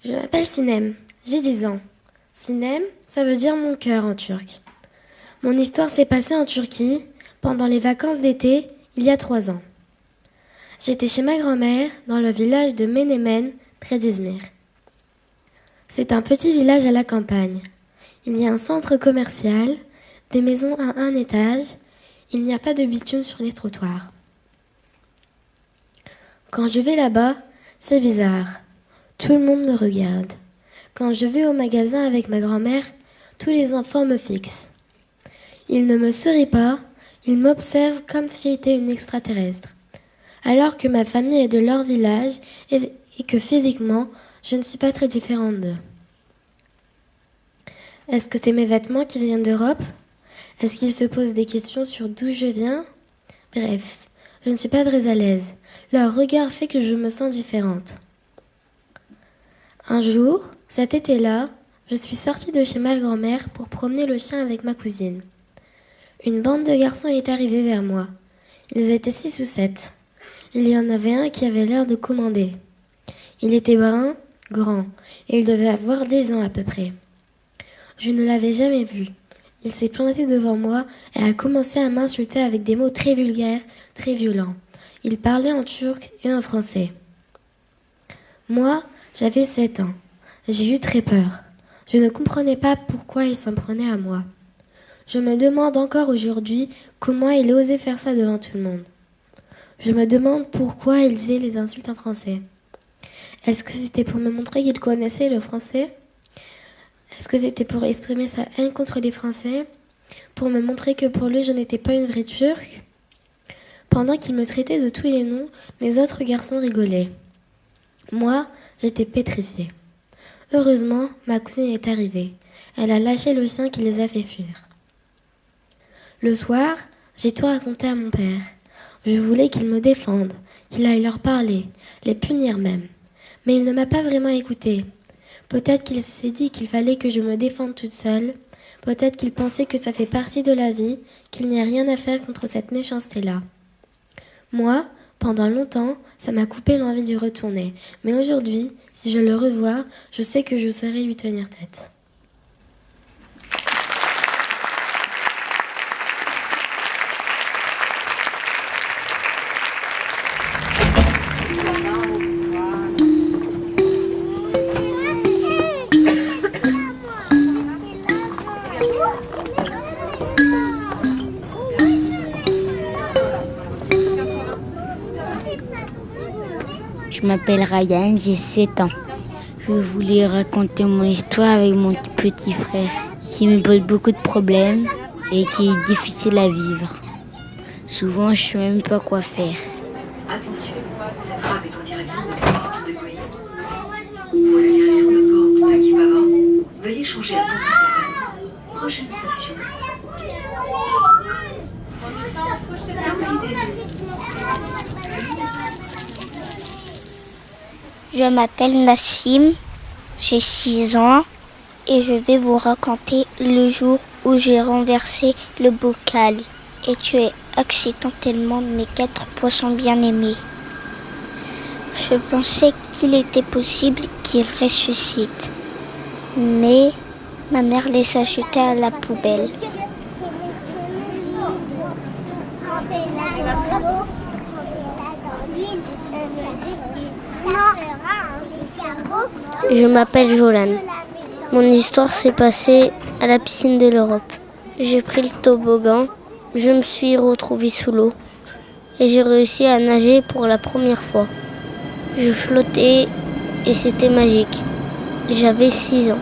Je m'appelle Sinem, j'ai 10 ans. Sinem, ça veut dire mon cœur en turc. Mon histoire s'est passée en Turquie pendant les vacances d'été, il y a 3 ans. J'étais chez ma grand-mère dans le village de Menemen, près d'Izmir. C'est un petit village à la campagne. Il y a un centre commercial, des maisons à 1 étage, il n'y a pas de bitume sur les trottoirs. Quand je vais là-bas, c'est bizarre. Tout le monde me regarde. Quand je vais au magasin avec ma grand-mère, tous les enfants me fixent. Ils ne me sourient pas, ils m'observent comme si j'étais une extraterrestre. Alors que ma famille est de leur village et que physiquement, je ne suis pas très différente d'eux. Est-ce que c'est mes vêtements qui viennent d'Europe ? Est-ce qu'ils se posent des questions sur d'où je viens ? Bref, je ne suis pas très à l'aise. Leur regard fait que je me sens différente. Un jour, cet été-là, je suis sortie de chez ma grand-mère pour promener le chien avec ma cousine. Une bande de garçons est arrivée vers moi. Ils étaient 6 ou 7. Il y en avait un qui avait l'air de commander. Il était brun, grand, et il devait avoir 10 ans à peu près. Je ne l'avais jamais vu. Il s'est planté devant moi et a commencé à m'insulter avec des mots très vulgaires, très violents. Il parlait en turc et en français. Moi, j'avais 7 ans. J'ai eu très peur. Je ne comprenais pas pourquoi il s'en prenait à moi. Je me demande encore aujourd'hui comment il osait faire ça devant tout le monde. Je me demande pourquoi il disait les insultes en français. Est-ce que c'était pour me montrer qu'il connaissait le français ? Est-ce que c'était pour exprimer sa haine contre les Français ? Pour me montrer que pour lui je n'étais pas une vraie Turque ? Pendant qu'il me traitait de tous les noms, les autres garçons rigolaient. Moi, j'étais pétrifiée. Heureusement, ma cousine est arrivée. Elle a lâché le chien qui les a fait fuir. Le soir, j'ai tout raconté à mon père. Je voulais qu'il me défende, qu'il aille leur parler, les punir même. Mais il ne m'a pas vraiment écoutée. Peut-être qu'il s'est dit qu'il fallait que je me défende toute seule. Peut-être qu'il pensait que ça fait partie de la vie, qu'il n'y a rien à faire contre cette méchanceté-là. Moi, pendant longtemps, ça m'a coupé l'envie d'y retourner. Mais aujourd'hui, si je le revois, je sais que je saurais lui tenir tête. Je m'appelle Ryan, j'ai 7 ans. Je voulais raconter mon histoire avec mon petit frère qui me pose beaucoup de problèmes et qui est difficile à vivre. Souvent, je ne sais même pas quoi faire. Attention, cette rame est en direction de la porte de Goy. Pour la direction de porte de Kibaba, veuillez changer à porte de prochaine station. Je m'appelle Nassim, j'ai 6 ans et je vais vous raconter le jour où j'ai renversé le bocal et tué accidentellement mes 4 poissons bien-aimés. Je pensais qu'il était possible qu'ils ressuscitent, mais ma mère les a jetés à la poubelle. Je m'appelle Jolan. Mon histoire s'est passée à la piscine de l'Europe. J'ai pris le toboggan, je me suis retrouvée sous l'eau et j'ai réussi à nager pour la première fois. Je flottais et c'était magique. J'avais 6 ans.